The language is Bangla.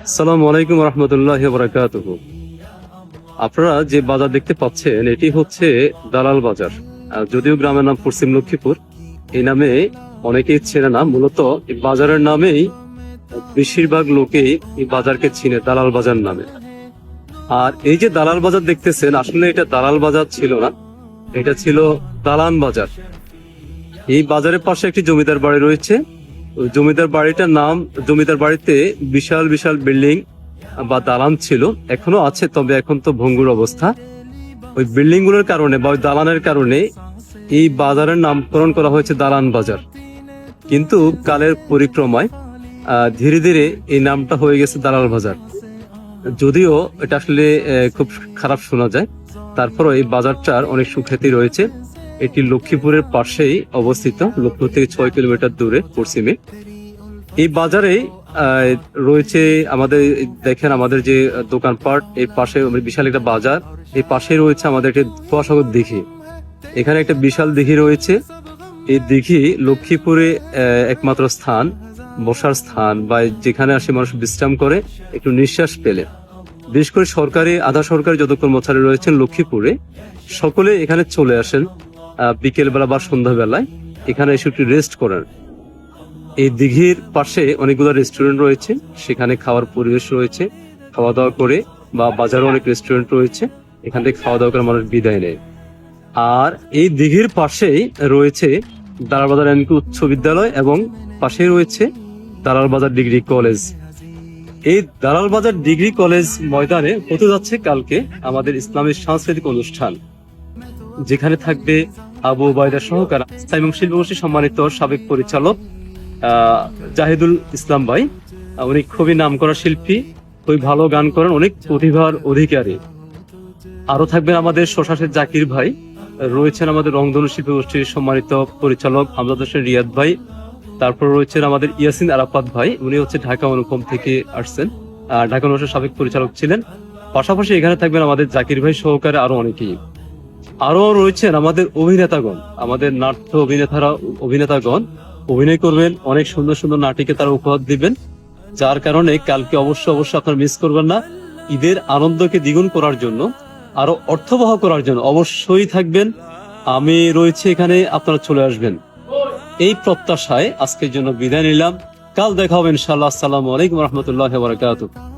আসসালামু আলাইকুম রহমতুল্লাহ বারাকাতুহু। আপনারা যে বাজার দেখতে পাচ্ছেন এটি হচ্ছে দালাল বাজার। যদিও গ্রামের নাম পশ্চিম লক্ষ্মীপুর, এই নামে অনেকেই চেনে না। মূলত এই বাজারের নামেই বেশিরভাগ লোকেই এই বাজারকে চিনে দালাল বাজার নামে। আর এই যে দালাল বাজার দেখতেছেন, আসলে এটা দালাল বাজার ছিল না, এটা ছিল দালান বাজার। এই বাজারের পাশে একটি জমিদার বাড়ি রয়েছে। ওই জমিদার বাড়িটার নাম, জমিদার বাড়িতে বিশাল বিশাল বিল্ডিং বা দালান ছিল, এখনো আছে, তবে এখন তো ভঙ্গুর অবস্থা। ওই বিল্ডিং গুলোর কারণে বা ওই দালানের কারণে এই বাজারের নামকরণ করা হয়েছে দালান বাজার। কিন্তু কালের পরিক্রমায় ধীরে ধীরে এই নামটা হয়ে গেছে দালাল বাজার। যদিও এটা আসলে খুব খারাপ শোনা যায়, তারপরও এই বাজারটার অনেক সুখ্যাতি রয়েছে। এটি লক্ষ্মীপুরের পাশেই অবস্থিত, লক্ষ্মীপুর থেকে 6 কিলোমিটার দূরে পশ্চিমে। এই বাজারে রয়েছে আমাদের, দেখেন আমাদের যে দোকানপাট, এই পাশে বিশাল একটা বাজার, এই পাশে রয়েছে আমাদের একটা কুয়াশাগর দিঘি। এখানে একটা বিশাল দিঘি রয়েছে। এই দিঘি লক্ষ্মীপুরে একমাত্র স্থান, বসার স্থান, বা যেখানে আসে মানুষ বিশ্রাম করে একটু নিঃশ্বাস পেলে। বিশেষ করে সরকারি, আধা সরকারি যত কর্মচারী রয়েছেন লক্ষ্মীপুরে, সকলে এখানে চলে আসেন বিকেল বেলা বা সন্ধ্যাবেলায়, এখানে এসে একটু রেস্ট করেন। এই দিঘির পাশে অনেকগুলো রেস্টুরেন্ট রয়েছে, সেখানে খাওয়ার পরিবেশ রয়েছে, খাওয়া দাওয়া করে, বা বাজারে অনেক রেস্টুরেন্ট রয়েছে, এখান থেকে খাওয়া দাওয়া করে মানুষ বিদায় নেয়। আর এই দিঘির পাশেই রয়েছে দালাল বাজার এমপি উচ্চ বিদ্যালয় এবং পাশেই রয়েছে দালাল বাজার ডিগ্রি কলেজ। এই দালাল বাজার ডিগ্রি কলেজ ময়দানে হতে যাচ্ছে কালকে আমাদের ইসলামী সাংস্কৃতিক অনুষ্ঠান, যেখানে থাকবে আবু ওবায়দা সহকারী এবং শিল্পগোষ্ঠী সম্মানিত সাবেক পরিচালক জাহিদুল ইসলাম ভাই। উনি খুবই নামকরা শিল্পী, খুবই ভালো গান করেন, অনেক প্রতিভার অধিকারী। আরো থাকবেন আমাদের শশাশের জাকির ভাই, রয়েছেন আমাদের রংধনু শিল্পী গোষ্ঠীর সম্মানিত পরিচালক হামজাদ হোসেন রিয়াদ ভাই। তারপর রয়েছেন আমাদের ইয়াসিন আরাফাত ভাই, উনি হচ্ছে ঢাকা অনুপম থেকে আসছেন, ঢাকা অনুপমের সাবেক পরিচালক ছিলেন। পাশাপাশি এখানে থাকবেন আমাদের জাকির ভাই সহকারে আরো অনেকেই। আরো রয়েছেন আমাদের অভিনেতাগণ, আমাদের নাট্য অভিনেতাগণ অভিনয় করবেন, অনেক সুন্দর সুন্দর নাটিকে তারা উপহার দিবেন। যার কারণে কালকে অবশ্যই আপনারা মিস করবেন না। ঈদের আনন্দকে দ্বিগুণ করার জন্য, আরো অর্থবহ করার জন্য অবশ্যই থাকবেন। আমি রয়েছে এখানে, আপনারা চলে আসবেন। এই প্রত্যাশায় আজকের জন্য বিদায় নিলাম। কাল দেখা হবে ইনশাআল্লাহ। আসসালামু আলাইকুম রহমতুল্লাহ বারাকাতুহু।